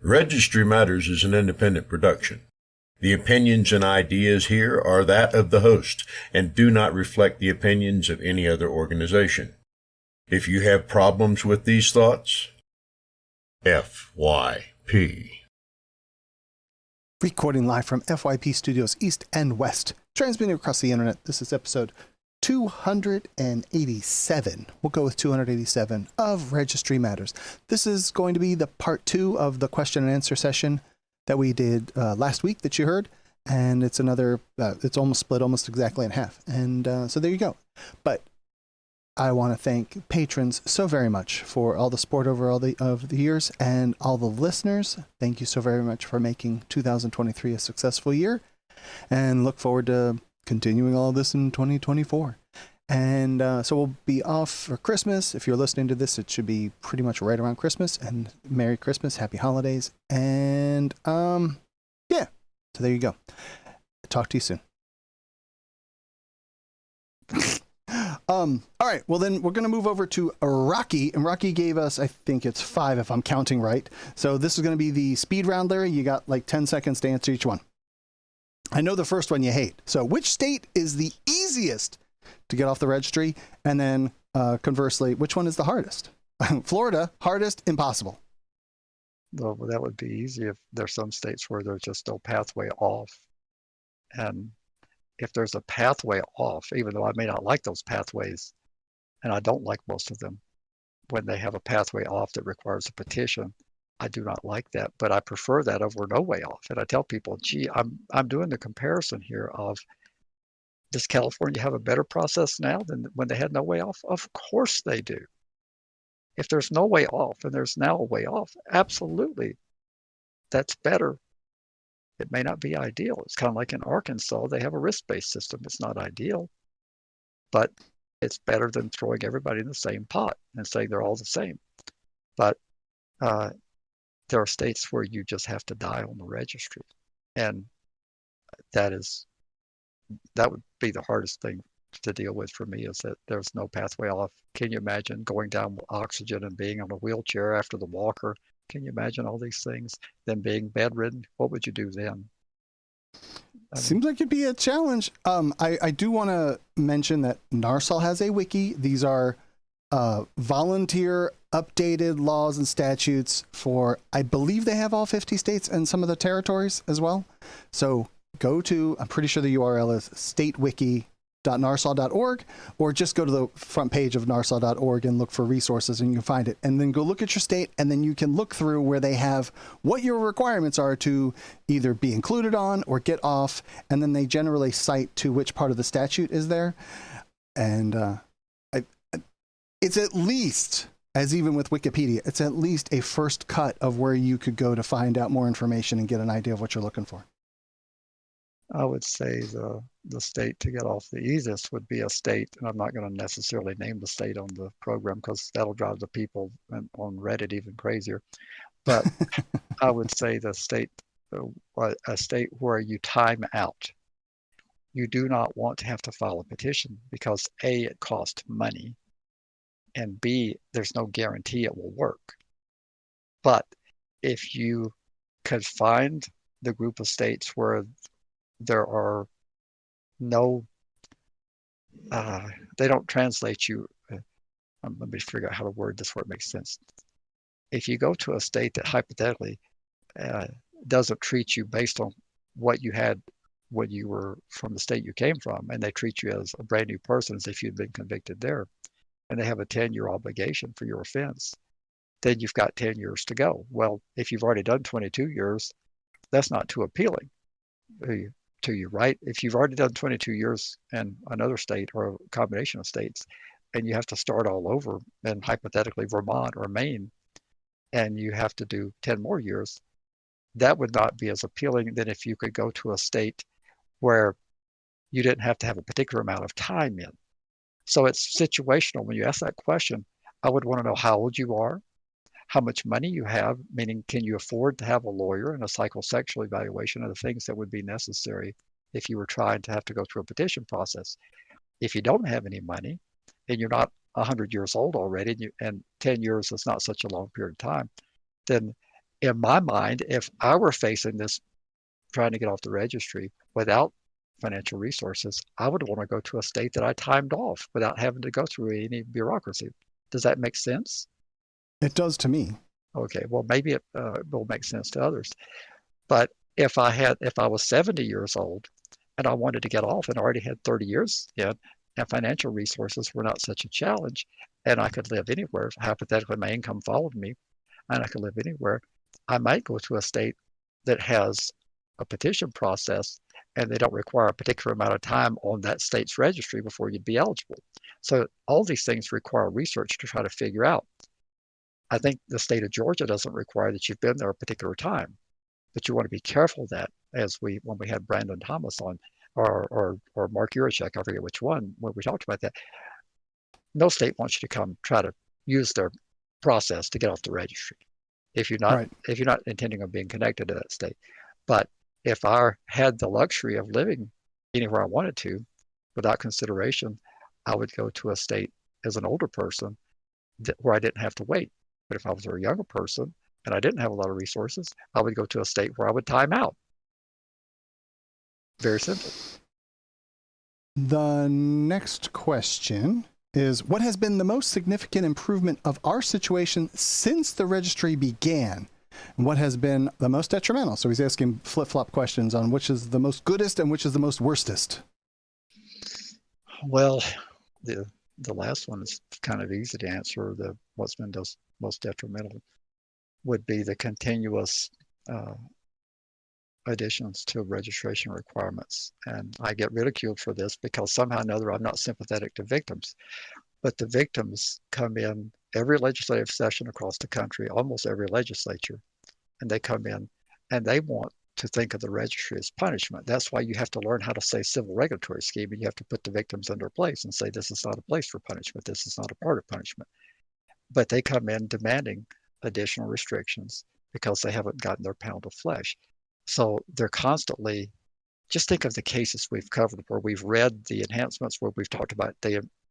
Registry Matters is an independent production. The opinions and ideas here are that of the host and do not reflect the opinions of any other organization. If you have problems with these thoughts, FYP. Recording live from FYP Studios East and West, transmitting across the internet. This is episode 287. We'll go with 287 of Registry Matters. This is going to be the part 2 of the question and answer session that we did last week that you heard. And it's another, it's almost split almost exactly in half. And so there you go. But I want to thank patrons so very much for all the support over all the years, and all the listeners. Thank you so very much for making 2023 a successful year, and look forward to continuing all of this in 2024. And so we'll be off for Christmas. If you're listening to this, it should be pretty much right around Christmas. And Merry Christmas, Happy Holidays, and yeah. So there you go. Talk to you soon. All right. Well, then we're going to move over to Rocky, and Rocky gave us, I think it's 5 if I'm counting right. So this is going to be the speed round, Larry. You got like 10 seconds to answer each one. I know the first one you hate. So which state is the easiest to get off the registry? And then conversely, which one is the hardest? Florida, hardest, impossible. Well, that would be easy if there's some states where there's just no pathway off. And if there's a pathway off, even though I may not like those pathways, and I don't like most of them, when they have a pathway off that requires a petition, I do not like that, but I prefer that over no way off. And I tell people, gee, I'm doing the comparison here of, does California have a better process now than when they had no way off? Of course they do. If there's no way off and there's now a way off, absolutely, that's better. It may not be ideal. It's kind of like in Arkansas, they have a risk-based system. It's not ideal, but it's better than throwing everybody in the same pot and saying they're all the same. But there are states where you just have to die on the registry. And that would be the hardest thing to deal with for me, is that there's no pathway off. Can you imagine going down with oxygen and being on a wheelchair after the walker? Can you imagine all these things? Then being bedridden, what would you do then? Seems like it'd be a challenge. I do want to mention that NARSAL has a wiki. These are volunteer updated laws and statutes for, I believe they have all 50 states and some of the territories as well. So go to, I'm pretty sure the URL is statewiki.narsal.org, or just go to the front page of narsal.org and look for resources and you can find it. And then go look at your state, and then you can look through where they have what your requirements are to either be included on or get off. And then they generally cite to which part of the statute is there. And it's at least, as even with Wikipedia, it's at least a first cut of where you could go to find out more information and get an idea of what you're looking for. I would say the state to get off the easiest would be a state, and I'm not going to necessarily name the state on the program because that'll drive the people on Reddit even crazier. But I would say a state where you time out. You do not want to have to file a petition because A, it costs money, and B, there's no guarantee it will work. But if you could find the group of states where there are no, they don't translate you. Let me figure out how to word this where it makes sense. If you go to a state that hypothetically doesn't treat you based on what you had when you were from the state you came from, and they treat you as a brand new person as if you'd been convicted there, and they have a 10-year obligation for your offense, then you've got 10 years to go. Well, if you've already done 22 years, that's not too appealing to you, right? If you've already done 22 years in another state or a combination of states, and you have to start all over in hypothetically Vermont or Maine, and you have to do 10 more years, that would not be as appealing than if you could go to a state where you didn't have to have a particular amount of time in. So it's situational. When you ask that question, I would want to know how old you are, how much money you have, meaning can you afford to have a lawyer and a psychosexual evaluation of the things that would be necessary if you were trying to have to go through a petition process. If you don't have any money and you're not 100 years old already, and 10 years is not such a long period of time, then In my mind, if I were facing this, trying to get off the registry without financial resources, I would want to go to a state that I timed off without having to go through any bureaucracy. Does that make sense? It does to me. Okay, well, maybe it will make sense to others. But if I was 70 years old and I wanted to get off and already had 30 years in, and financial resources were not such a challenge, and I could live anywhere, hypothetically, my income followed me, and I could live anywhere, I might go to a state that has a petition process and they don't require a particular amount of time on that state's registry before you'd be eligible. So all these things require research to try to figure out. I think the state of Georgia doesn't require that you've been there a particular time, but you want to be careful of that, when we had Brandon Thomas on, or Mark Urachek, I forget which one, when we talked about that. No state wants you to come try to use their process to get off the registry if you're not Right. if you're not intending on being connected to that state. But if I had the luxury of living anywhere I wanted to without consideration, I would go to a state as an older person where I didn't have to wait. But if I was a younger person and I didn't have a lot of resources, I would go to a state where I would time out. Very simple. The next question is, what has been the most significant improvement of our situation since the registry began? And what has been the most detrimental? So he's asking flip-flop questions on which is the most goodest and which is the most worstest. Well, the last one is kind of easy to answer. What's been most detrimental would be the continuous additions to registration requirements. And I get ridiculed for this because somehow or another I'm not sympathetic to victims. But the victims come in every legislative session across the country, almost every legislature, and they come in and they want to think of the registry as punishment. That's why you have to learn how to say civil regulatory scheme, and you have to put the victims in their place and say this is not a place for punishment, this is not a part of punishment. But they come in demanding additional restrictions because they haven't gotten their pound of flesh. So they're constantly, just think of the cases we've covered where we've read the enhancements, where we've talked about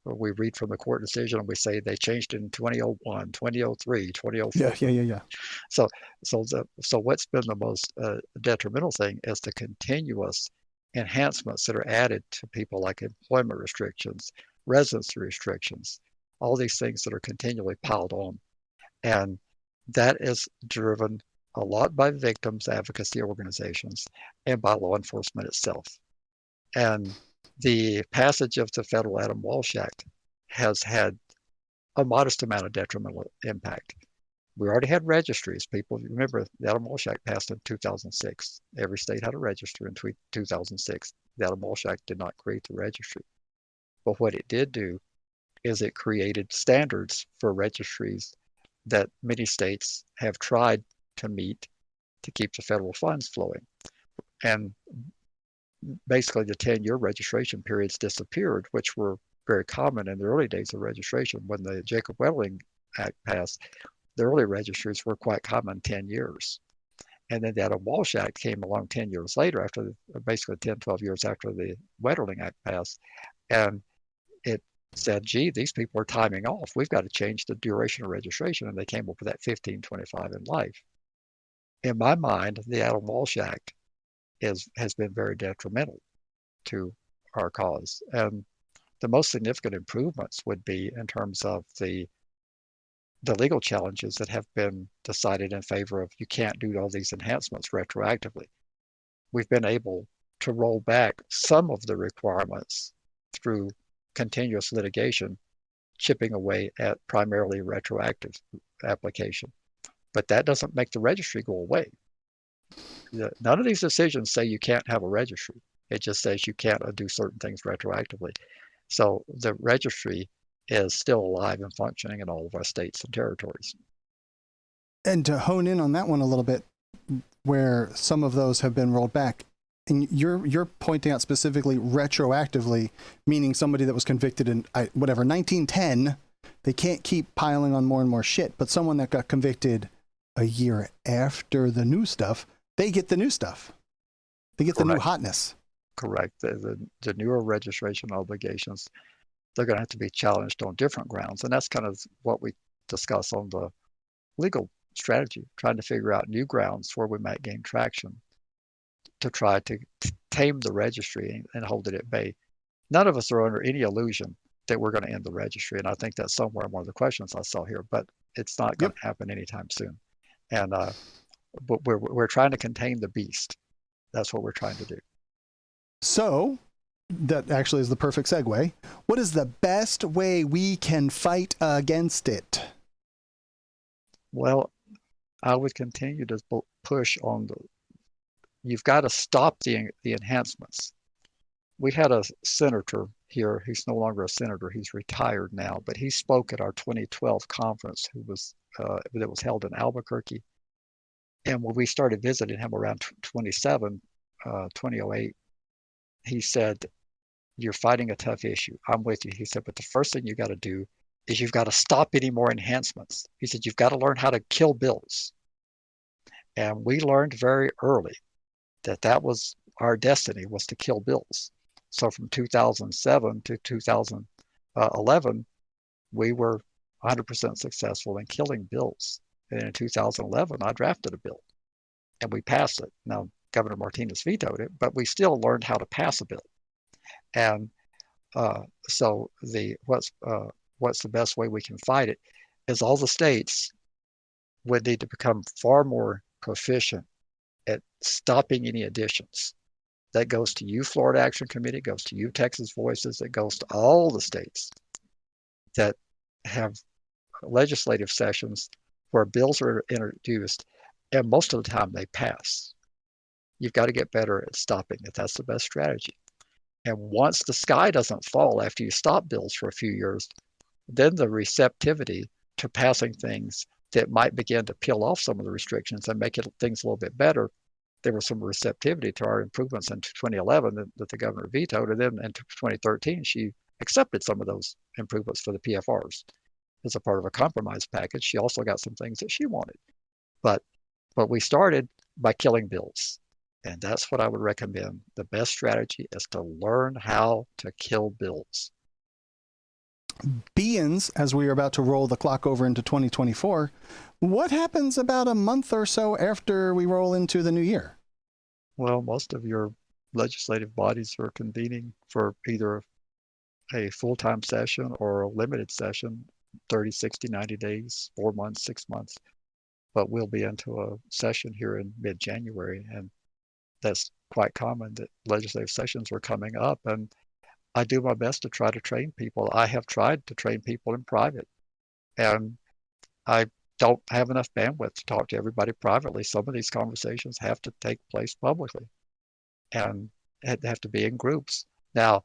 we read from the court decision and we say they changed in 2001, 2003, 2004. Yeah. So what's been the most detrimental thing is the continuous enhancements that are added to people, like employment restrictions, residency restrictions, all these things that are continually piled on. And that is driven a lot by victims advocacy organizations and by law enforcement itself. And the passage of the federal Adam Walsh Act has had a modest amount of detrimental impact. We already had registries. People remember the Adam Walsh Act passed in 2006. Every state had a registry in 2006. The Adam Walsh Act did not create the registry. But what it did do is it created standards for registries that many states have tried to meet to keep the federal funds flowing. And basically the 10-year registration periods disappeared, which were very common in the early days of registration. When the Jacob Wettling Act passed, the early registries were quite common, 10 years. And then the Adam Walsh Act came along 10 years later, basically 10, 12 years after the Wettling Act passed. And it said, gee, these people are timing off. We've got to change the duration of registration. And they came up with that 1525 in life. In my mind, the Adam Walsh Act has been very detrimental to our cause. And the most significant improvements would be in terms of the legal challenges that have been decided in favor of you can't do all these enhancements retroactively. We've been able to roll back some of the requirements through continuous litigation, chipping away at primarily retroactive application. But that doesn't make the registry go away. None of these decisions say you can't have a registry. It just says you can't do certain things retroactively. So the registry is still alive and functioning in all of our states and territories. And to hone in on that one a little bit, where some of those have been rolled back, and you're pointing out specifically retroactively, meaning somebody that was convicted in 1910, they can't keep piling on more and more shit. But someone that got convicted a year after the new stuff, they get the new stuff. They get Correct. The new hotness. Correct. The newer registration obligations, they're going to have to be challenged on different grounds. And that's kind of what we discuss on the legal strategy, trying to figure out new grounds where we might gain traction to try to tame the registry and hold it at bay. None of us are under any illusion that we're going to end the registry, and I think that's somewhere in one of the questions I saw here, but it's not going to happen anytime soon. And but we're trying to contain the beast. That's what we're trying to do. So that actually is the perfect segue. What is the best way we can fight against it? Well, I would continue to push on you've got to stop the enhancements. We had a senator here. He's no longer a senator. He's retired now, but he spoke at our 2012 conference that was held in Albuquerque. And when we started visiting him around 2008, he said, "You're fighting a tough issue. I'm with you." He said, "But the first thing you got to do is you've got to stop any more enhancements." He said, "You've got to learn how to kill bills." And we learned very early that was our destiny, was to kill bills. So from 2007 to 2011, we were 100% successful in killing bills. And in 2011, I drafted a bill and we passed it. Now, Governor Martinez vetoed it, but we still learned how to pass a bill. And so what's the best way we can fight it is all the states would need to become far more proficient at stopping any additions. That goes to you, Florida Action Committee, it goes to you, Texas Voices, it goes to all the states that have legislative sessions where bills are introduced, and most of the time they pass. You've got to get better at stopping it. That's the best strategy. And once the sky doesn't fall after you stop bills for a few years, then the receptivity to passing things that might begin to peel off some of the restrictions and make things a little bit better. There was some receptivity to our improvements in 2011 that the governor vetoed, and then in 2013 she accepted some of those improvements for the PFRs as a part of a compromise package. She also got some things that she wanted, but we started by killing bills, and that's what I would recommend. The best strategy is to learn how to kill bills. Beans, as we are about to roll the clock over into 2024, what happens about a month or so after we roll into the new year? Well, most of your legislative bodies are convening for either a full-time session or a limited session, 30, 60, 90 days, 4 months, 6 months. But we'll be into a session here in mid-January, and that's quite common that legislative sessions are coming up. And I do my best to try to train people. I have tried to train people in private, and I don't have enough bandwidth to talk to everybody privately. Some of these conversations have to take place publicly and have to be in groups. Now,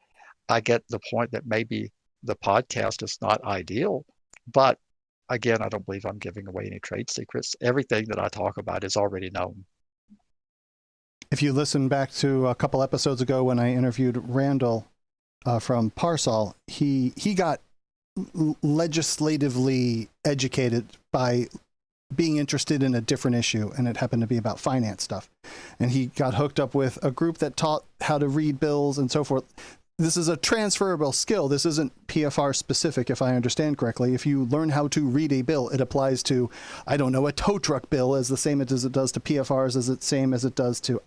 I get the point that maybe the podcast is not ideal, but again, I don't believe I'm giving away any trade secrets. Everything that I talk about is already known. If you listen back to a couple episodes ago when I interviewed Randall from Parsol, he got legislatively educated by being interested in a different issue, and it happened to be about finance stuff. And he got hooked up with a group that taught how to read bills and so forth. This is a transferable skill. This isn't PFR specific, if I understand correctly. If you learn how to read a bill, it applies to, I don't know, a tow truck bill as the same as it does to PFRs, as the same as it does to,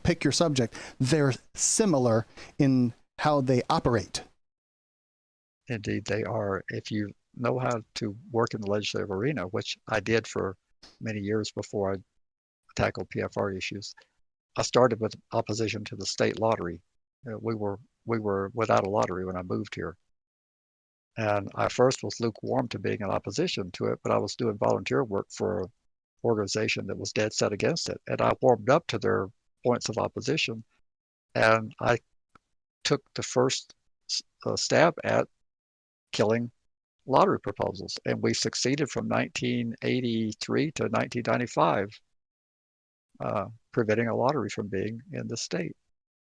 pick your subject. They're similar in how they operate. Indeed, they are. If you know how to work in the legislative arena, which I did for many years before I tackled PFR issues, I started with opposition to the state lottery. We were without a lottery when I moved here. And I first was lukewarm to being in opposition to it, but I was doing volunteer work for an organization that was dead set against it. And I warmed up to their points of opposition, and I took the first stab at killing lottery proposals. And we succeeded from 1983 to 1995, preventing a lottery from being in the state.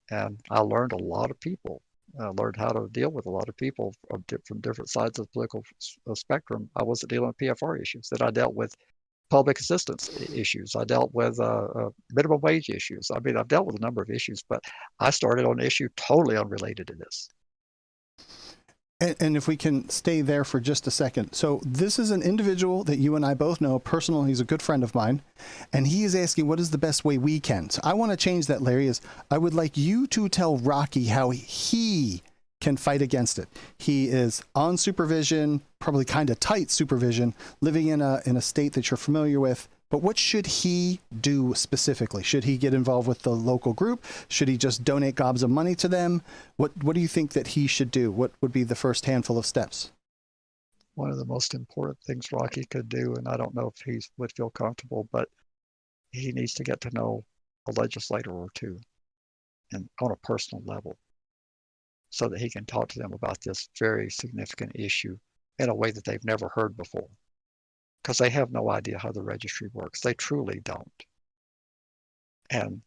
And I learned a lot of people. I learned how to deal with a lot of people from different sides of the political spectrum. I wasn't dealing with PFR issues. Then I dealt with public assistance issues. I dealt with minimum wage issues. I mean, I've dealt with a number of issues, but I started on an issue totally unrelated to this. And if we can stay there for just a second. So this is an individual that you and I both know personally. He's a good friend of mine. And he is asking, what is the best way we can? So I want to change that, Larry, is I would like you to tell Rocky how he can fight against it. He is on supervision, probably kind of tight supervision, living in a state that you're familiar with. But what should he do specifically? Should he get involved with the local group? Should he just donate gobs of money to them? What do you think that he should do? What would be the first handful of steps? One of the most important things Rocky could do, and I don't know if he would feel comfortable, but he needs to get to know a legislator or two and on a personal level so that he can talk to them about this very significant issue in a way that they've never heard before. Because they have no idea how the registry works. They truly don't. And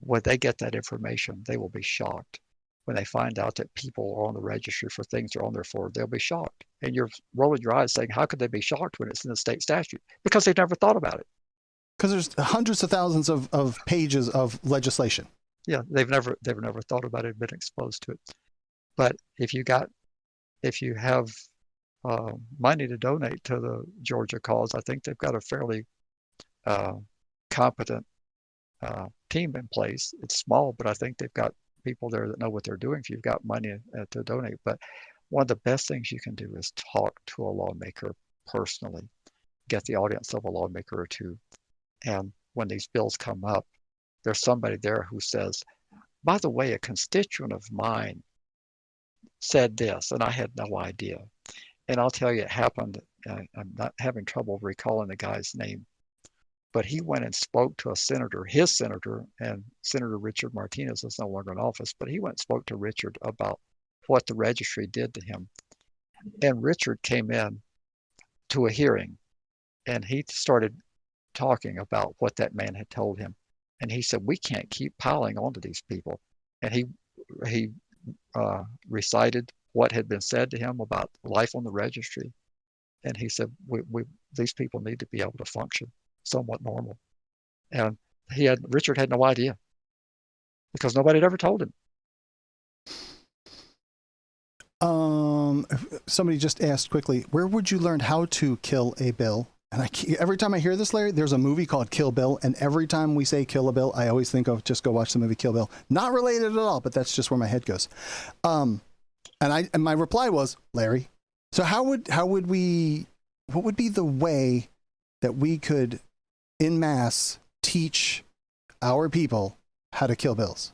when they get that information, they will be shocked. When they find out that people are on the registry for things they're on there for, they'll be shocked. And you're rolling your eyes saying, how could they be shocked when it's in the state statute? Because they've never thought about it. Because there's hundreds of thousands of pages of legislation. Yeah, they've never thought about it, been exposed to it. But if you have money to donate to the Georgia cause, I think they've got a fairly competent team in place. It's small, but I think they've got people there that know what they're doing if you've got money to donate. But one of the best things you can do is talk to a lawmaker personally, get the audience of a lawmaker or two. And when these bills come up, there's somebody there who says, by the way, a constituent of mine said this, and I had no idea. And I'll tell you, it happened. I'm not having trouble recalling the guy's name, but he went and spoke to a senator, his senator, and Senator Richard Martinez is no longer in office, but he went and spoke to Richard about what the registry did to him. And Richard came in to a hearing, and he started talking about what that man had told him. And he said, we can't keep piling onto these people. And he recited what had been said to him about life on the registry. And he said, these people need to be able to function somewhat normal. And Richard had no idea because nobody had ever told him. Somebody just asked quickly, where would you learn how to kill a bill? And every time I hear this, Larry, there's a movie called Kill Bill. And every time we say Kill a Bill, I always think of just go watch the movie Kill Bill. Not related at all, but that's just where my head goes. And my reply was, Larry, so what would be the way that we could en masse teach our people how to kill bills?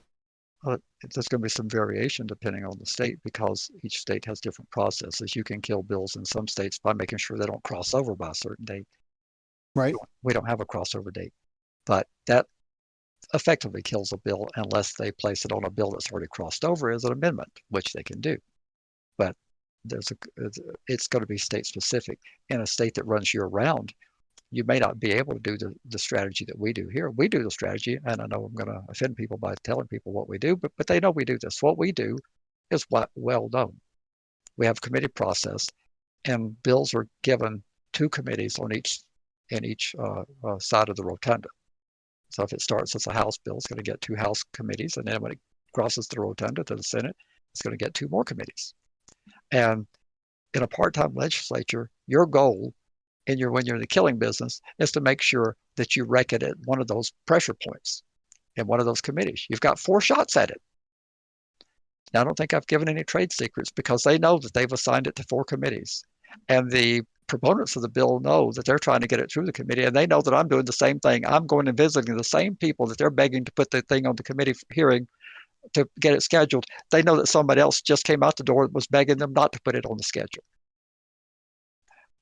There's going to be some variation depending on the state because each state has different processes. You can kill bills in some states by making sure they don't cross over by a certain date. Right. We don't have a crossover date, but that effectively kills a bill unless they place it on a bill that's already crossed over as an amendment, which they can do. But it's going to be state specific. In a state that runs year round, you may not be able to do the strategy that we do here. We do the strategy, and I know I'm going to offend people by telling people what we do, but they know we do this. What we do is well known. We have a committee process, and bills are given to committees in each side of the rotunda. So if it starts as a House bill, it's going to get 2 House committees, and then when it crosses the rotunda to the Senate, it's going to get 2 more committees. And in a part-time legislature, your goal when you're in the killing business is to make sure that you wreck it at one of those pressure points in one of those committees. You've got 4 shots at it. Now, I don't think I've given any trade secrets because they know that they've assigned it to 4 committees. And the proponents of the bill know that they're trying to get it through the committee, and they know that I'm doing the same thing. I'm going and visiting the same people that they're begging to put the thing on the committee hearing to get it scheduled. They know that somebody else just came out the door that was begging them not to put it on the schedule.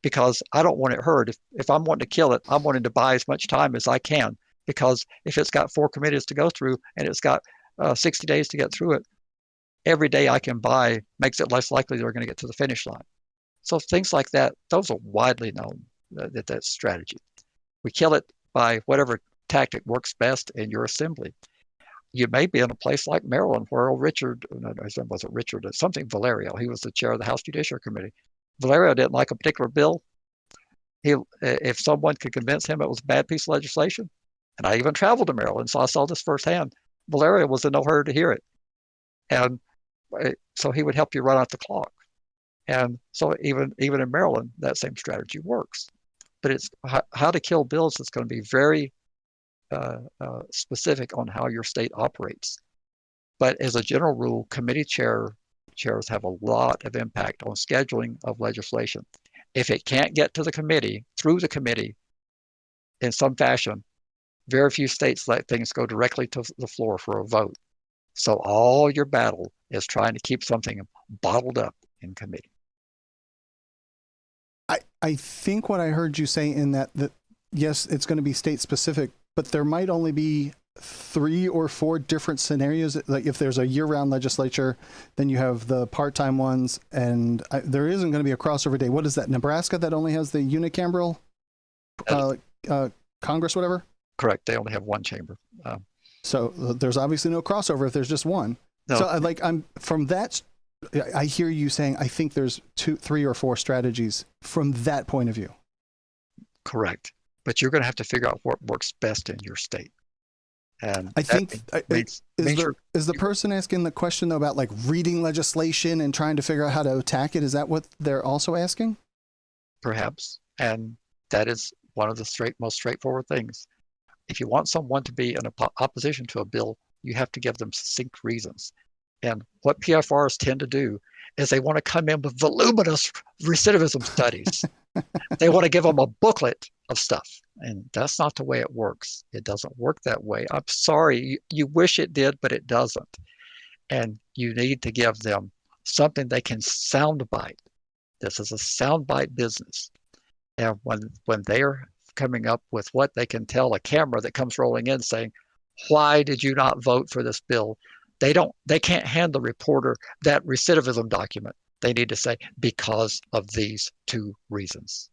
Because I don't want it heard. If I'm wanting to kill it, I'm wanting to buy as much time as I can. Because if it's got 4 committees to go through and it's got 60 days to get through it, every day I can buy makes it less likely they're going to get to the finish line. So things like that, those are widely known, that's strategy. We kill it by whatever tactic works best in your assembly. You may be in a place like Maryland where Valerio, he was the chair of the House Judiciary Committee. Valerio didn't like a particular bill. If someone could convince him it was a bad piece of legislation, and I even traveled to Maryland, so I saw this firsthand, Valerio was in no hurry to hear it. And so he would help you run out the clock. And so even in Maryland, that same strategy works. But it's how to kill bills is going to be very specific on how your state operates. But as a general rule, committee chairs have a lot of impact on scheduling of legislation. If it can't get to the committee, through the committee, in some fashion, very few states let things go directly to the floor for a vote. So all your battle is trying to keep something bottled up in committee. I think what I heard you say in that yes, it's going to be state specific, but there might only be 3 or 4 different scenarios. Like if there's a year-round legislature, then you have the part-time ones, and there isn't going to be a crossover day. What is that? Nebraska that only has the unicameral Congress, whatever? Correct. They only have one chamber. So there's obviously no crossover if there's just one. No. So I hear you saying, I think there's 2, 3, or 4 strategies from that point of view. Correct. But you're going to have to figure out what works best in your state. And I think is the person asking the question though about like reading legislation and trying to figure out how to attack it? Is that what they're also asking? Perhaps. And that is one of the most straightforward things. If you want someone to be in opposition to a bill, you have to give them succinct reasons. And what PFRs tend to do is they want to come in with voluminous recidivism studies. They want to give them a booklet of stuff. And that's not the way it works. It doesn't work that way. I'm sorry. You wish it did, but it doesn't. And you need to give them something they can soundbite. This is a soundbite business. And when they're coming up with what they can tell a camera that comes rolling in saying, why did you not vote for this bill? They can't hand the reporter that recidivism document. They need to say, because of these 2 reasons.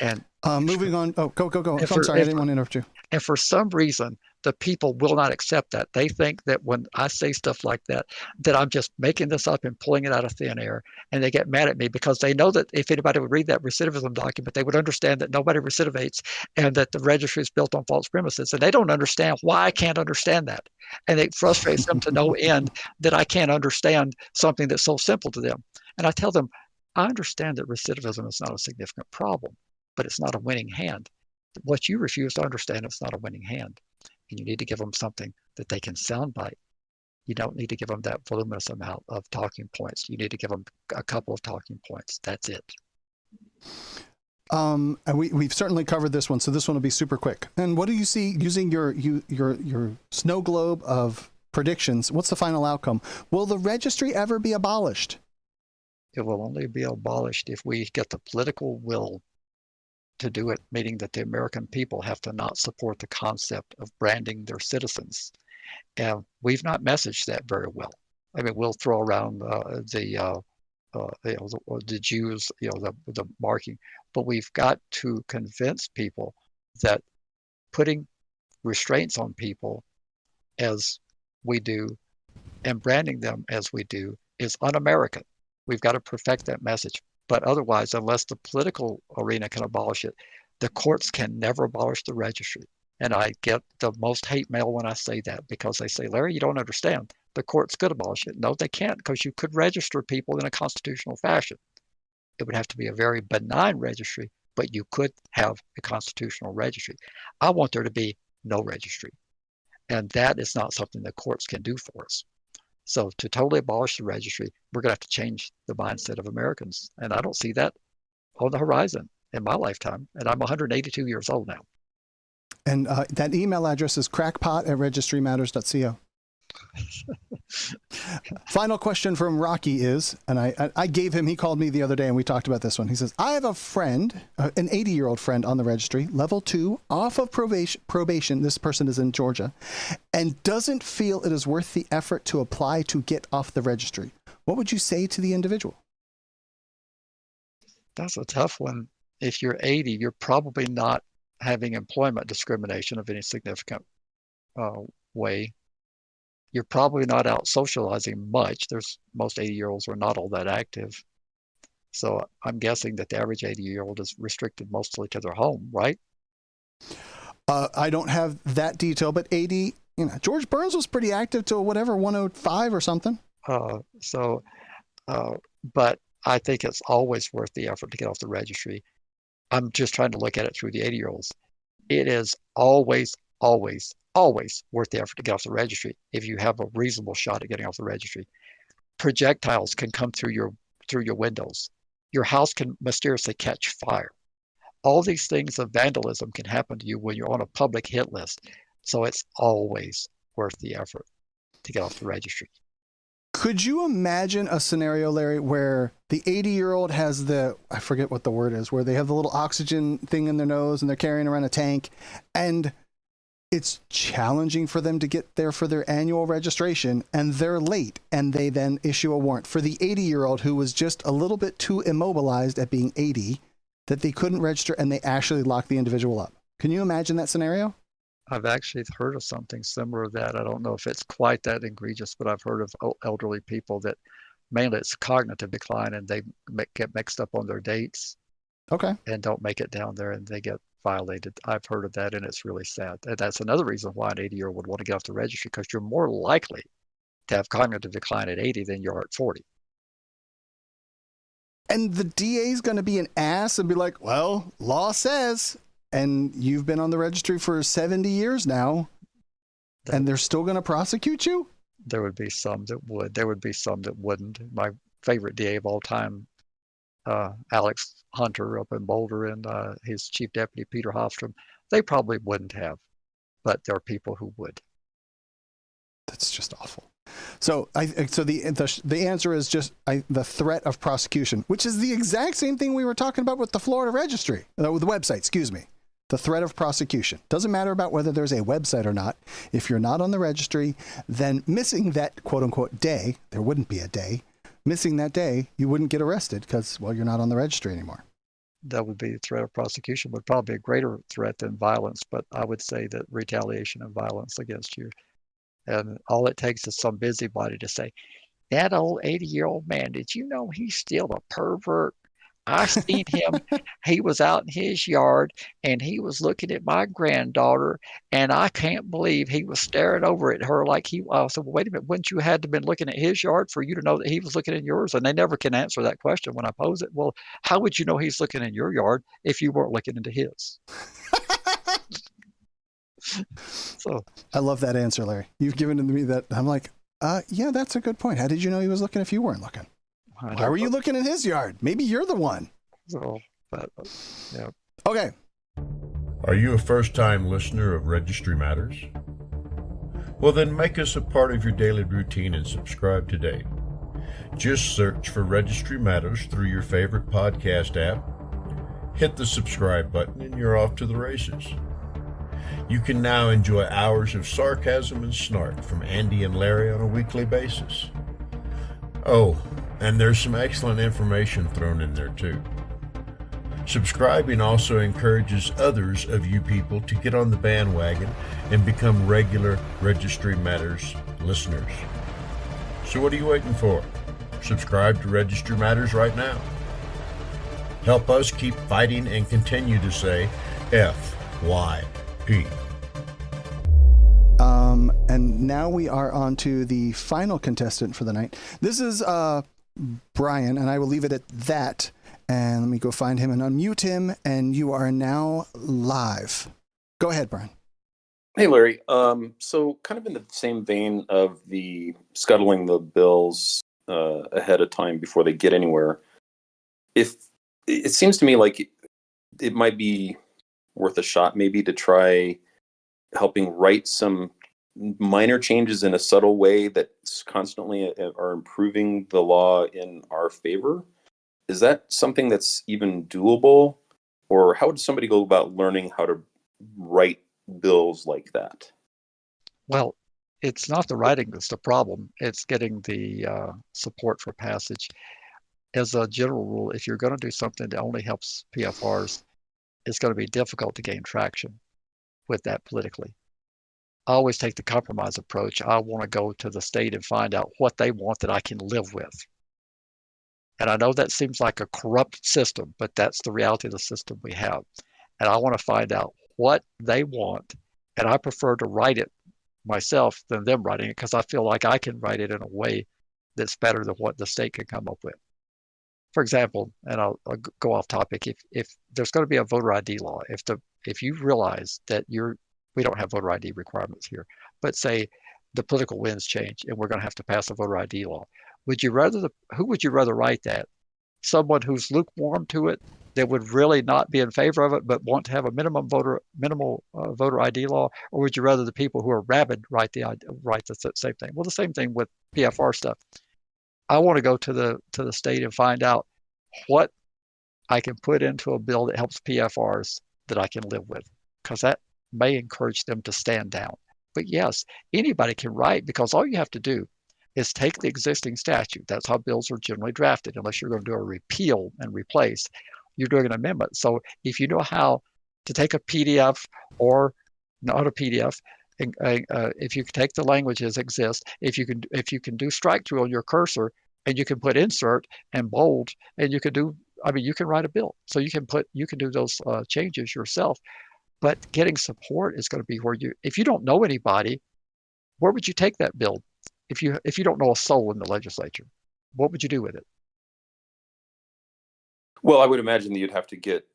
And moving on. Oh, go. I'm sorry, I didn't want to interrupt you. And for some reason, the people will not accept that. They think that when I say stuff like that I'm just making this up and pulling it out of thin air. And they get mad at me because they know that if anybody would read that recidivism document, they would understand that nobody recidivates and that the registry is built on false premises. And they don't understand why I can't understand that. And it frustrates them to no end that I can't understand something that's so simple to them. And I tell them, I understand that recidivism is not a significant problem, but it's not a winning hand. What you refuse to understand, it's not a winning hand. And you need to give them something that they can soundbite. You don't need to give them that voluminous amount of talking points. You need to give them a couple of talking points. That's it. And we've certainly covered this one, so this one will be super quick. And what do you see using your snow globe of predictions? What's the final outcome? Will the registry ever be abolished? It will only be abolished if we get the political will to do it, meaning that the American people have to not support the concept of branding their citizens. And we've not messaged that very well. I mean, we'll throw around the Jews, the marking, but we've got to convince people that putting restraints on people as we do and branding them as we do is un-American. We've got to perfect that message. But otherwise, unless the political arena can abolish it, the courts can never abolish the registry. And I get the most hate mail when I say that because they say, Larry, you don't understand. The courts could abolish it. No, they can't, because you could register people in a constitutional fashion. It would have to be a very benign registry, but you could have a constitutional registry. I want there to be no registry. And that is not something the courts can do for us. So to totally abolish the registry, we're going to have to change the mindset of Americans. And I don't see that on the horizon in my lifetime. And I'm 182 years old now. And that email address is crackpot@registrymatters.co. Final question from Rocky is, and I gave him, he called me the other day and we talked about this one. He says, I have a friend, an 80-year-old friend on the registry, level 2, off of probation. This person is in Georgia, and doesn't feel it is worth the effort to apply to get off the registry. What would you say to the individual? That's a tough one. If you're 80, you're probably not having employment discrimination of any significant way. You're probably not out socializing much. Most 80-year-olds are not all that active. So I'm guessing that the average 80-year-old is restricted mostly to their home, right? I don't have that detail, but 80, George Burns was pretty active till whatever, 105 or something. So But I think it's always worth the effort to get off the registry. I'm just trying to look at it through the 80-year-olds. It is always, always, always worth the effort to get off the registry if you have a reasonable shot at getting off the registry. Projectiles can come through your windows. Your house can mysteriously catch fire. All these things of vandalism can happen to you when you're on a public hit list. So it's always worth the effort to get off the registry. Could you imagine a scenario, Larry, where the 80-year-old has I forget what the word is, where they have the little oxygen thing in their nose and they're carrying around a tank, and it's challenging for them to get there for their annual registration, and they're late, and they then issue a warrant for the 80-year-old who was just a little bit too immobilized at being 80 that they couldn't register, and they actually lock the individual up. Can you imagine that scenario? I've actually heard of something similar to that. I don't know if it's quite that egregious, but I've heard of elderly people that mainly it's cognitive decline and they get mixed up on their dates. Okay. And don't make it down there and they get violated. I've heard of that and it's really sad. And that's another reason why an 80-year-old would want to get off the registry, because you're more likely to have cognitive decline at 80 than you are at 40. And the DA is going to be an ass and be like, well, law says, and you've been on the registry for 70 years now, and they're still going to prosecute you? There would be some that would. There would be some that wouldn't. My favorite DA of all time, Alex Hunter up in Boulder, and his chief deputy, Peter Hofstrom, they probably wouldn't have, but there are people who would. That's just awful. So the answer is just the threat of prosecution, which is the exact same thing we were talking about with the Florida registry, with the website, excuse me. The threat of prosecution. Doesn't matter about whether there's a website or not. If you're not on the registry, then missing that quote unquote day, there wouldn't be a day, missing that day, you wouldn't get arrested because, well, you're not on the registry anymore. That would be the threat of prosecution, would probably be a greater threat than violence, but I would say that retaliation and violence against you. And all it takes is some busybody to say, that old 80-year-old man, did you know he's still a pervert? I seen him. He was out in his yard and he was looking at my granddaughter, and I can't believe he was staring over at her like he. I said, well, wait a minute, wouldn't you had to been looking at his yard for you to know that he was looking in yours? And they never can answer that question when I pose it. Well, how would you know he's looking in your yard if you weren't looking into his? So I love that answer, Larry. You've given me that. I'm like, yeah, that's a good point. How did you know he was looking if you weren't looking? Why were you looking in his yard? Maybe you're the one. So, but, yeah. Okay. Are you a first-time listener of Registry Matters? Well, then make us a part of your daily routine and subscribe today. Just search for Registry Matters through your favorite podcast app. Hit the subscribe button and you're off to the races. You can now enjoy hours of sarcasm and snark from Andy and Larry on a weekly basis. Oh, and there's some excellent information thrown in there too. Subscribing also encourages others of you people to get on the bandwagon and become regular Registry Matters listeners. So what are you waiting for? Subscribe to Registry Matters right now. Help us keep fighting and continue to say FYP. And now we are on to the final contestant for the night. This is Brian, and I will leave it at that. And let me go find him and unmute him. And you are now live. Go ahead, Brian. Hey, Larry. So kind of in the same vein of the scuttling the bills ahead of time before they get anywhere, if it seems to me like it might be worth a shot maybe to try helping write some minor changes in a subtle way that constantly are improving the law in our favor. Is that something that's even doable? Or how would somebody go about learning how to write bills like that? Well, it's not the writing that's the problem. It's getting the support for passage. As a general rule, if you're going to do something that only helps PFRs, it's going to be difficult to gain traction with that politically. I always take the compromise approach. I want to go to the state and find out what they want that I can live with. And I know that seems like a corrupt system, but that's the reality of the system we have. And I want to find out what they want. And I prefer to write it myself than them writing it, because I feel like I can write it in a way that's better than what the state can come up with. For example, and I'll go off topic. If there's going to be a voter ID law, if you realize that we don't have voter ID requirements here, but say the political winds change and we're going to have to pass a voter ID law, who would you rather write that? Someone who's lukewarm to it, that would really not be in favor of it, but want to have a minimal voter ID law, or would you rather the people who are rabid write the same thing? Well, the same thing with PFR stuff. I want to go to the state and find out what I can put into a bill that helps PFRs that I can live with, because that may encourage them to stand down. But yes, anybody can write, because all you have to do is take the existing statute. That's how bills are generally drafted, unless you're going to do a repeal and replace. You're doing an amendment. So if you know how to take a PDF or not a PDF, if you take the language as exists, if you can do strike through on your cursor, and you can put insert and bold, and you can write a bill. So you can do those changes yourself. But getting support is going to be if you don't know anybody, where would you take that bill? If you don't know a soul in the legislature, what would you do with it? Well, I would imagine that you'd have to get,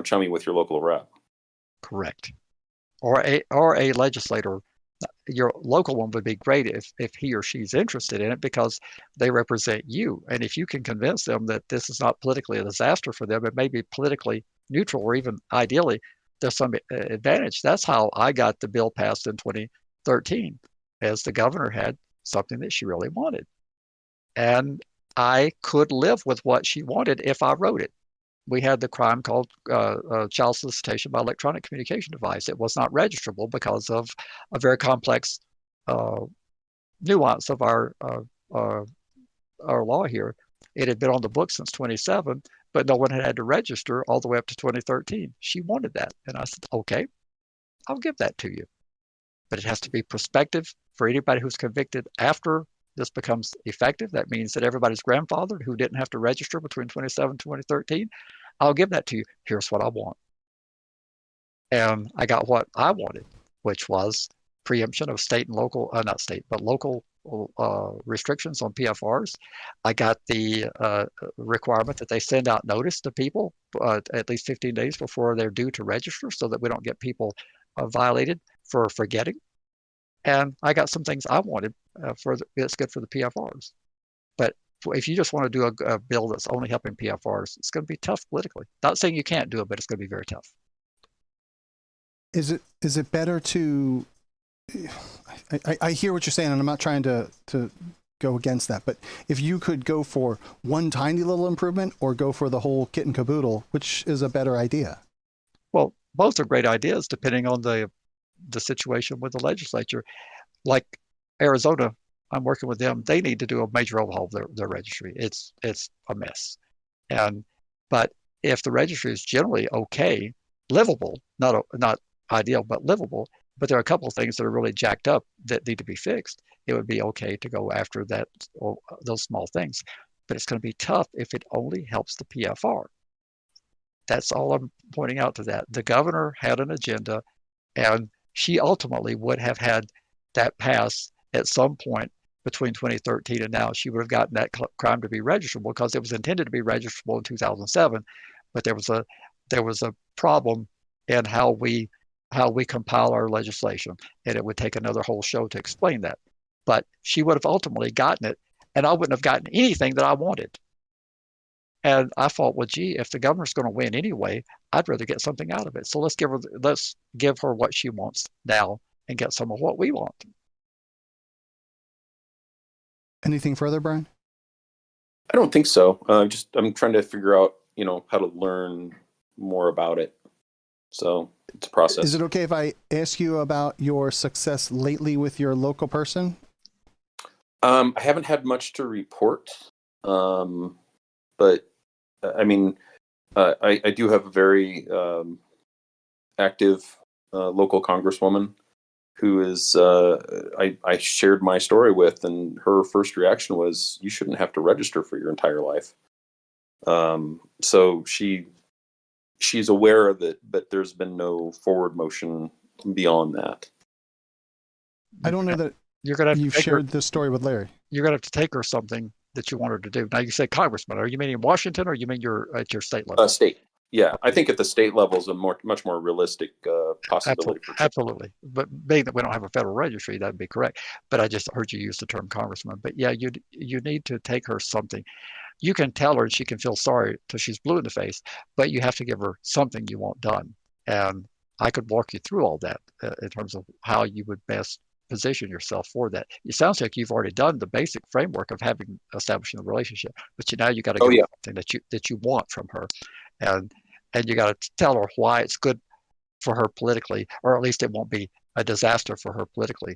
chummy with your local rep. Correct. Or a legislator. Your local one would be great if he or she's interested in it, because they represent you. And if you can convince them that this is not politically a disaster for them, it may be politically neutral, or even ideally, there's some advantage. That's how I got the bill passed in 2013, as the governor had something that she really wanted. And I could live with what she wanted if I wrote it. We had the crime called child solicitation by electronic communication device. It was not registrable because of a very complex nuance of our law here. It had been on the books since 27, but no one had to register all the way up to 2013. She wanted that. And I said, okay, I'll give that to you. But it has to be prospective for anybody who's convicted after this becomes effective. That means that everybody's grandfathered who didn't have to register between 27 and 2013. I'll give that to you. Here's what I want. And I got what I wanted, which was preemption of state and local, not state, but local restrictions on PFRs. I got the requirement that they send out notice to people at least 15 days before they're due to register, so that we don't get people violated for forgetting. And I got some things I wanted it's good for the PFRs. But if you just want to do a bill that's only helping PFRs, it's going to be tough politically. Not saying you can't do it, but it's going to be very tough. Is it better to? I hear what you're saying, and I'm not trying to go against that. But if you could go for one tiny little improvement, or go for the whole kit and caboodle, which is a better idea? Well, both are great ideas depending on the situation with the legislature. Like Arizona, I'm working with them. They need to do a major overhaul of their registry. It's a mess. But if the registry is generally okay, livable, not ideal, but livable, but there are a couple of things that are really jacked up that need to be fixed, it would be okay to go after those small things. But it's going to be tough if it only helps the PFR. That's all I'm pointing out to that. The governor had an agenda, and she ultimately would have had that pass at some point between 2013 and now. She would have gotten that crime to be registrable, because it was intended to be registrable in 2007, but there was a problem in how we compile our legislation, and it would take another whole show to explain that. But she would have ultimately gotten it, and I wouldn't have gotten anything that I wanted. And I thought, well, gee, if the governor's going to win anyway, I'd rather get something out of it. So let's give her what she wants now and get some of what we want. Anything further, Brian? I don't think so. I'm trying to figure out, how to learn more about it. So it's a process. Is it okay if I ask you about your success lately with your local person? I haven't had much to report, but I mean, I do have a very active local congresswoman who is I shared my story with, and her first reaction was, "You shouldn't have to register for your entire life." So she's aware of it, but there's been no forward motion beyond that. I don't know that you're going to have to You've take her, shared this story with Larry. you're going to have to take her something that you want her to do. Now you say congressman. Are you meaning Washington, or you mean you're at your state level? State. Yeah, I think at the state level is a much more realistic possibility for change. Absolutely. But being that we don't have a federal registry, that'd be correct. But I just heard you use the term congressman. But yeah, you need to take her something. You can tell her, and she can feel sorry till she's blue in the face, but you have to give her something you want done. And I could walk you through all that in terms of how you would best position yourself for that. It sounds like you've already done the basic framework of establishing a relationship, but now you got to give her something that you want from her, and you got to tell her why it's good for her politically, or at least it won't be a disaster for her politically.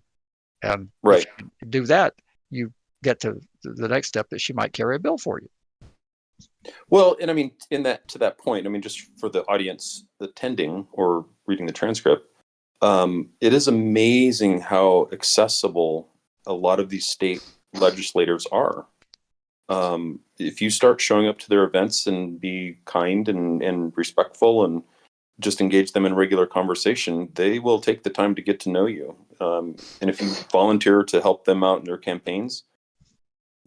And right. If you do that, you get to the next step that she might carry a bill for you. Well, and I mean, to that point, I mean, just for the audience attending or reading the transcript, it is amazing how accessible a lot of these state legislators are. If you start showing up to their events and be kind and respectful and just engage them in regular conversation, they will take the time to get to know you. And if you volunteer to help them out in their campaigns,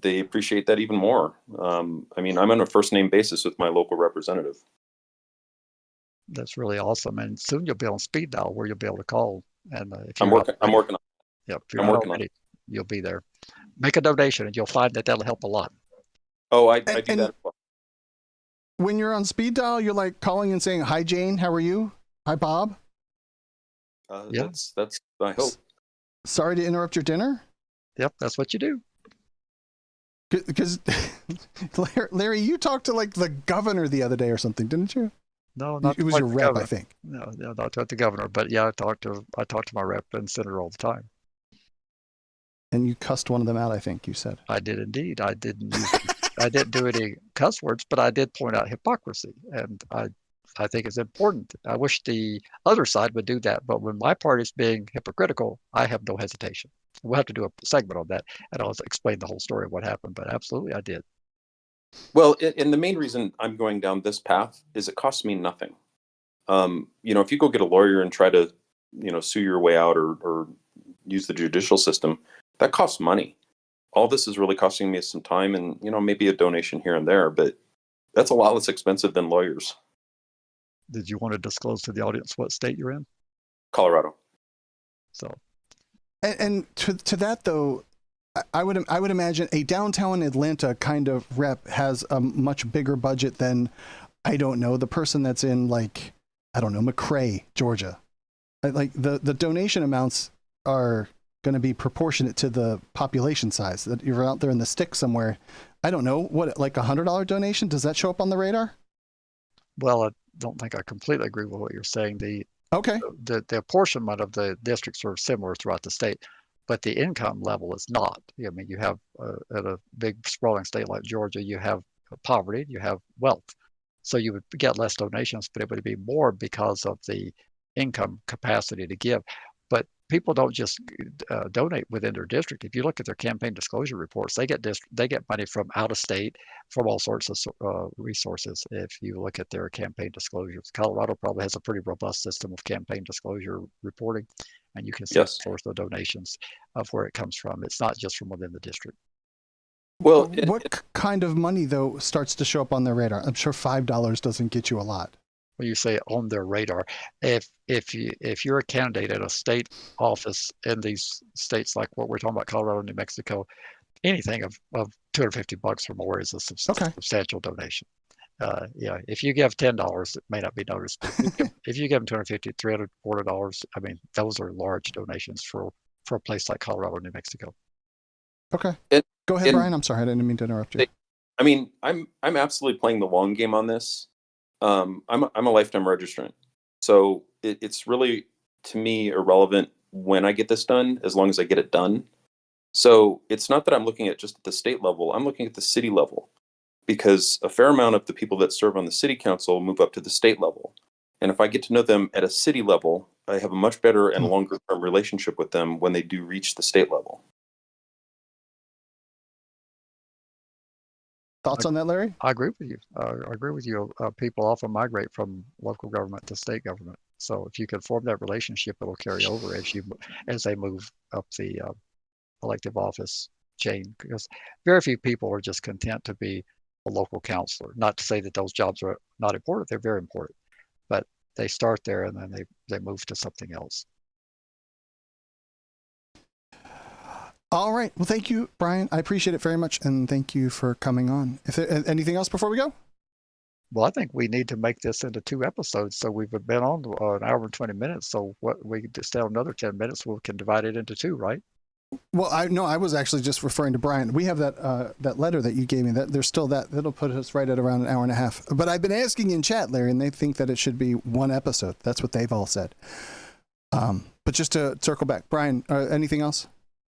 they appreciate that even more. I mean, I'm on a first name basis with my local representative. That's really awesome. And soon you'll be on speed dial where you'll be able to call. And if I'm working on it. Yep, if you're not already, you'll be there. Make a donation and you'll find that that'll help a lot. Oh, I do that as well. When you're on speed dial, you're like calling and saying, "Hi, Jane. How are you? Hi, Bob." Yeah. That's I hope. Sorry to interrupt your dinner. Yep, that's what you do. Because Larry, you talked to like the governor the other day or something, didn't you? No, not it was your rep, governor. I think. No, not to the governor, but yeah, I talked to my rep and senator all the time. And you cussed one of them out, I think you said. I did indeed. I didn't do any cuss words, but I did point out hypocrisy, and I think it's important. I wish the other side would do that, but when my party's being hypocritical, I have no hesitation. We'll have to do a segment on that, and I'll explain the whole story of what happened, but absolutely I did. Well, and the main reason I'm going down this path is it costs me nothing. If you go get a lawyer and try to, sue your way out or use the judicial system, that costs money. All this is really costing me some time and, maybe a donation here and there, but that's a lot less expensive than lawyers. Did you want to disclose to the audience what state you're in? Colorado. So. And to that though, I would imagine a downtown Atlanta kind of rep has a much bigger budget than, I don't know, the person that's in like, I don't know, McRae, Georgia. Like the donation amounts are going to be proportionate to the population size. That you're out there in the sticks somewhere. I don't know, what, like $100 donation? Does that show up on the radar? Well, I don't think I completely agree with what you're saying. The apportionment of the districts are similar throughout the state, but the income level is not. I mean, you have at a big sprawling state like Georgia, you have poverty, you have wealth. So you would get less donations, but it would be more because of the income capacity to give. But people don't just donate within their district. If you look at their campaign disclosure reports, they get money from out of state, from all sorts of resources. If you look at their campaign disclosures, Colorado probably has a pretty robust system of campaign disclosure reporting, and you can see the source of donations of where it comes from. It's not just from within the district. Well, what kind of money though starts to show up on their radar? I'm sure $5 doesn't get you a lot. When you say on their radar, if you're a candidate at a state office in these states like what we're talking about, Colorado, New Mexico, anything of $250 or more is a substantial donation. If you give $10, it may not be noticed. If you give them $250, $300, $400, I mean, those are large donations for a place like Colorado, New Mexico. Okay. Go ahead, Brian. I'm sorry, I didn't mean to interrupt you. I mean, I'm absolutely playing the long game on this. I'm a lifetime registrant, so it's really, to me, irrelevant when I get this done, as long as I get it done. So it's not that I'm looking at just at the state level. I'm looking at the city level, because a fair amount of the people that serve on the city council move up to the state level. And if I get to know them at a city level, I have a much better and longer term relationship with them when they do reach the state level. Thoughts on that, Larry? I agree with you. I agree with you. People often migrate from local government to state government. So if you can form that relationship, it'll carry over as they move up the elective office chain, because very few people are just content to be a local counselor. Not to say that those jobs are not important, they're very important, but they start there and then they move to something else. All right. Well, thank you, Brian. I appreciate it very much, and thank you for coming on. If there, anything else before we go? Well, I think we need to make this into 2 episodes. So we've been on an hour and 20 minutes. So what we could just have another 10 minutes, we can divide it into 2, right? Well, I was actually just referring to Brian. We have that letter that you gave me. That there's still that'll put us right at around an hour and a half. But I've been asking in chat, Larry, and they think that it should be 1 episode. That's what they've all said. But just to circle back, Brian, anything else?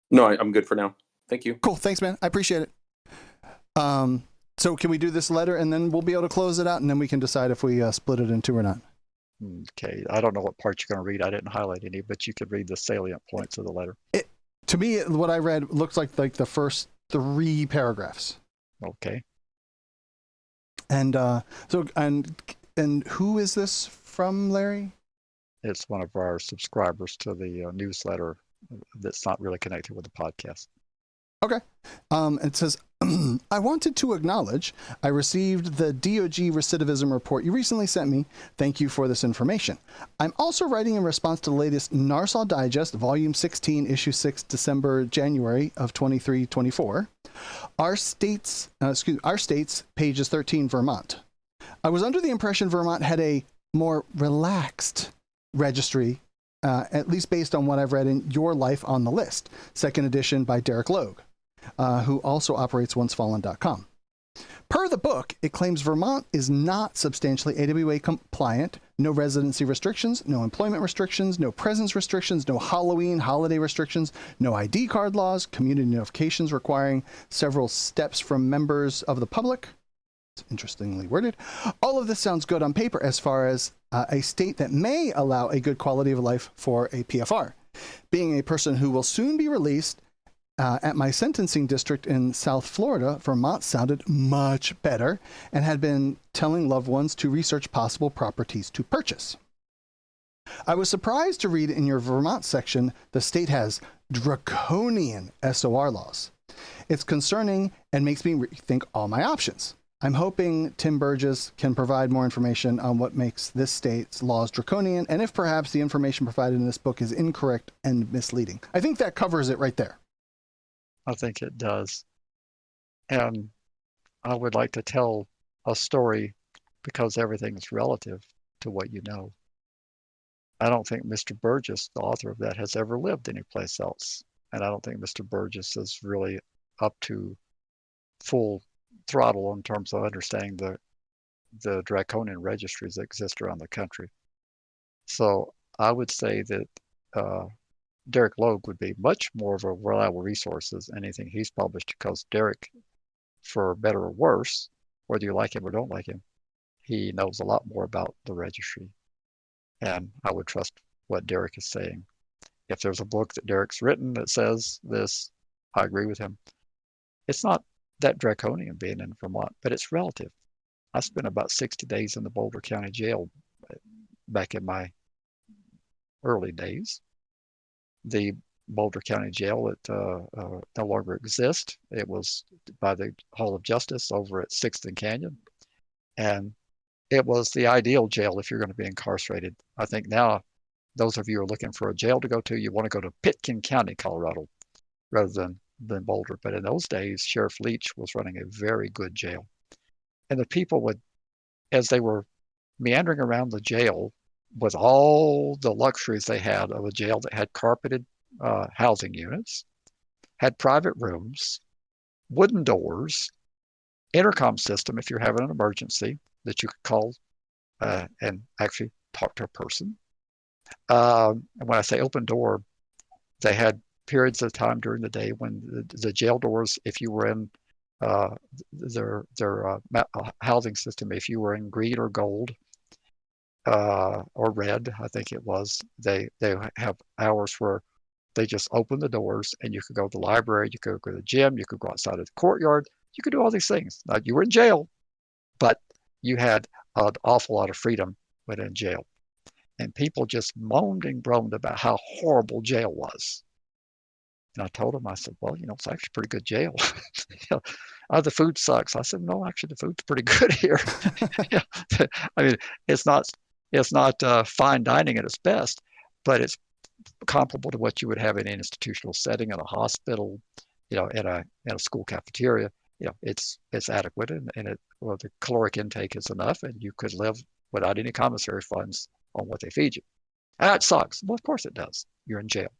No, I'm good for now. Thank you. Cool. Thanks, man. I appreciate it. So can we do this letter and then we'll be able to close it out and then we can decide if we split it in 2 or not? Okay. I don't know what part you're going to read. I didn't highlight any, but you could read the salient points of the letter. To me, what I read looks like the first 3 paragraphs. Okay. And and who is this from, Larry? It's one of our subscribers to the newsletter that's not really connected with the podcast. Okay. It says, I wanted to acknowledge I received the DOG recidivism report you recently sent me. Thank you for this information. I'm also writing in response to the latest Narsal Digest, Volume 16, Issue 6, January of 23-24. Our states, pages 13, Vermont. I was under the impression Vermont had a more relaxed registry, at least based on what I've read in Your Life on the List, 2nd edition by Derek Logue, who also operates oncefallen.com. Per the book, it claims Vermont is not substantially AWA compliant, no residency restrictions, no employment restrictions, no presence restrictions, no Halloween holiday restrictions, no ID card laws, community notifications requiring several steps from members of the public. It's interestingly worded. All of this sounds good on paper as far as a state that may allow a good quality of life for a PFR. Being a person who will soon be released at my sentencing district in South Florida, Vermont sounded much better and had been telling loved ones to research possible properties to purchase. I was surprised to read in your Vermont section the state has draconian SOR laws. It's concerning and makes me rethink all my options. I'm hoping Tim Burgess can provide more information on what makes this state's laws draconian and if perhaps the information provided in this book is incorrect and misleading. I think that covers it right there. I think it does. And I would like to tell a story because everything is relative to what you know. I don't think Mr. Burgess, the author of that, has ever lived anyplace else. And I don't think Mr. Burgess is really up to full throttle in terms of understanding the draconian registries that exist around the country. So I would say that Derek Logue would be much more of a reliable resource as anything he's published, because Derek, for better or worse, whether you like him or don't like him, he knows a lot more about the registry. And I would trust what Derek is saying. If there's a book that Derek's written that says this, I agree with him. It's not that draconian being in Vermont, but it's relative. I spent about 60 days in the Boulder County Jail back in my early days. The Boulder County Jail, it no longer exists. It was by the Hall of Justice over at 6th and Canyon. And it was the ideal jail if you're going to be incarcerated. I think now, those of you who are looking for a jail to go to, you want to go to Pitkin County, Colorado, rather than Boulder. But in those days, Sheriff Leach was running a very good jail. And the people would, as they were meandering around the jail with all the luxuries they had of a jail that had carpeted housing units, had private rooms, wooden doors, intercom system if you're having an emergency that you could call and actually talk to a person. And when I say open door, they had periods of time during the day when the jail doors, if you were in their housing system, if you were in green or gold or red, I think it was, they have hours where they just open the doors and you could go to the library, you could go to the gym, you could go outside of the courtyard, you could do all these things. Now, you were in jail, but you had an awful lot of freedom when in jail. And people just moaned and groaned about how horrible jail was. And I told him, I said, well, it's actually pretty good jail. The food sucks. I said, no, actually, the food's pretty good here. I mean, it's not fine dining at its best, but it's comparable to what you would have in an institutional setting, in a hospital, in a school cafeteria. It's adequate, and the caloric intake is enough, and you could live without any commissary funds on what they feed you. It sucks. Well, of course it does. You're in jail.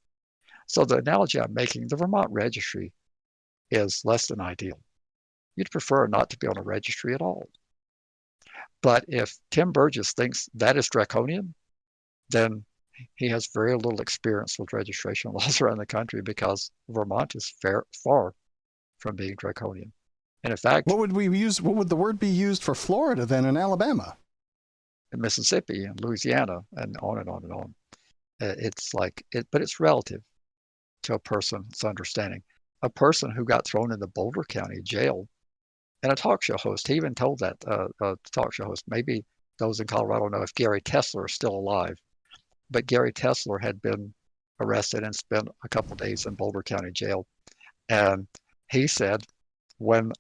So the analogy I'm making, the Vermont registry is less than ideal. You'd prefer not to be on a registry at all. But if Tim Burgess thinks that is draconian, then he has very little experience with registration laws around the country, because Vermont is far from being draconian. And in fact, what would the word be used for Florida then, in Alabama? In Mississippi and Louisiana, and on and on and on. It's like it, but it's relative to a person's understanding. A person who got thrown in the Boulder County jail, and a talk show host, he even told that talk show host, maybe those in Colorado know if Gary Tesler is still alive, but Gary Tesler had been arrested and spent a couple of days in Boulder County jail. And he said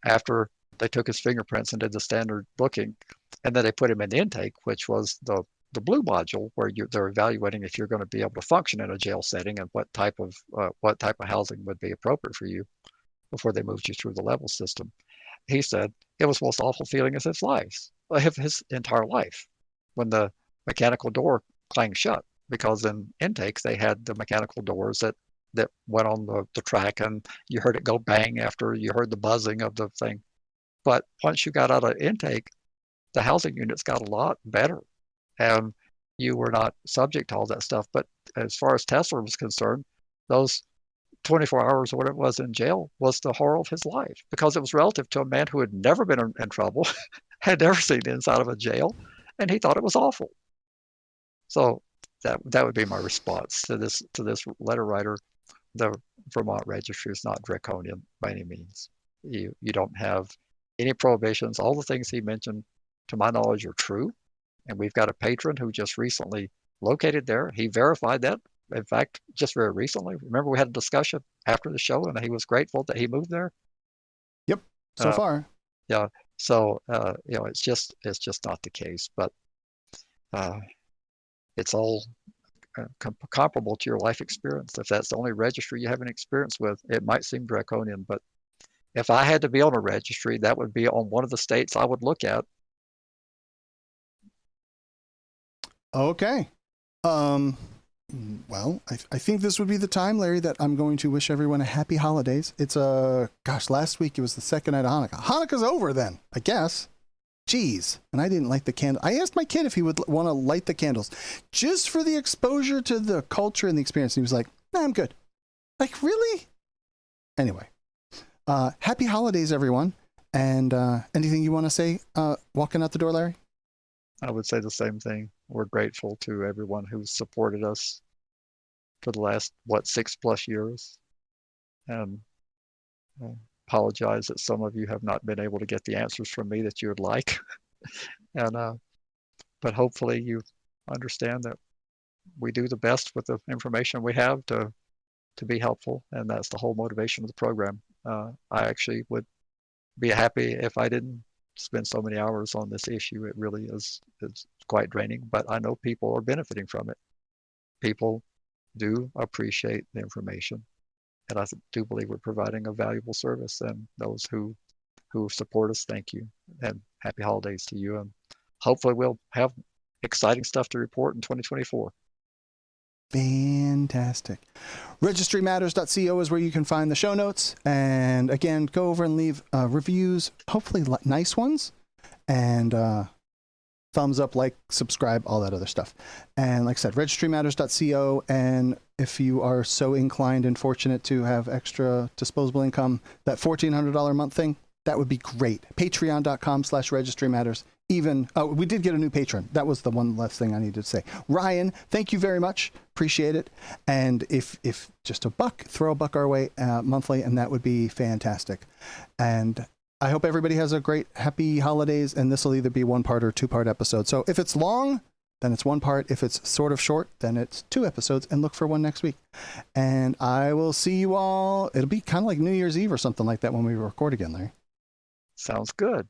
after they took his fingerprints and did the standard looking, and then they put him in the intake, which was the blue module, where they're evaluating if you're going to be able to function in a jail setting and what type of housing would be appropriate for you before they moved you through the level system. He said it was the most awful feeling of his entire life, when the mechanical door clanged shut, because in intakes they had the mechanical doors that went on the track, and you heard it go bang after you heard the buzzing of the thing. But once you got out of intake, the housing units got a lot better, and you were not subject to all that stuff. But as far as Tesla was concerned, those 24 hours or whatever it was in jail was the horror of his life, because it was relative to a man who had never been in trouble, had never seen the inside of a jail, and he thought it was awful. So that would be my response to this letter writer. The Vermont registry is not draconian by any means. You don't have any prohibitions. All the things he mentioned, to my knowledge, are true. And we've got a patron who just recently located there. He verified that. In fact, just very recently. Remember, we had a discussion after the show, and he was grateful that he moved there. Yep. So far. Yeah. So it's just not the case. But it's all comparable to your life experience. If that's the only registry you have an experience with, it might seem draconian. But if I had to be on a registry, that would be on one of the states I would look at. Okay. Well, I think this would be the time, Larry, that I'm going to wish everyone a happy holidays. It's last week it was the second night of Hanukkah. Hanukkah's over then, I guess. Jeez. And I didn't light the candle. I asked my kid if he would want to light the candles just for the exposure to the culture and the experience. And he was like, nah, I'm good. Like, really? Anyway, happy holidays, everyone. And anything you want to say walking out the door, Larry? I would say the same thing. We're grateful to everyone who's supported us for the last, 6+ years. And apologize that some of you have not been able to get the answers from me that you would like. But hopefully you understand that we do the best with the information we have to be helpful. And that's the whole motivation of the program. I actually would be happy if I didn't spend so many hours on this issue. It really is quite draining, but I know people are benefiting from it. People do appreciate the information, and I do believe we're providing a valuable service. And those who support us, thank you, and happy holidays to you. And hopefully we'll have exciting stuff to report in 2024. Fantastic. Registrymatters.co is where you can find the show notes. And again, go over and leave reviews, hopefully nice ones, and thumbs up, like, subscribe, all that other stuff. And like I said, registrymatters.co. And if you are so inclined and fortunate to have extra disposable income, that $1,400 a month thing, that would be great. Patreon.com/registrymatters. Even, we did get a new patron. That was the one last thing I needed to say. Ryan, thank you very much. Appreciate it. And if just throw a buck our way monthly, and that would be fantastic. And I hope everybody has a great, happy holidays. And this will either be 1-part or 2-part episode. So if it's long, then it's one part. If it's sort of short, then it's 2 episodes, and look for one next week. And I will see you all. It'll be kind of like New Year's Eve or something like that when we record again, Larry. Sounds good.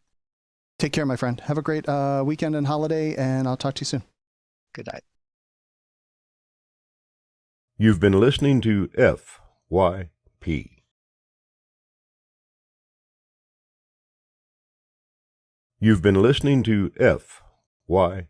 Take care, my friend. Have a great weekend and holiday, and I'll talk to you soon. Good night. You've been listening to FYP. You've been listening to FYP.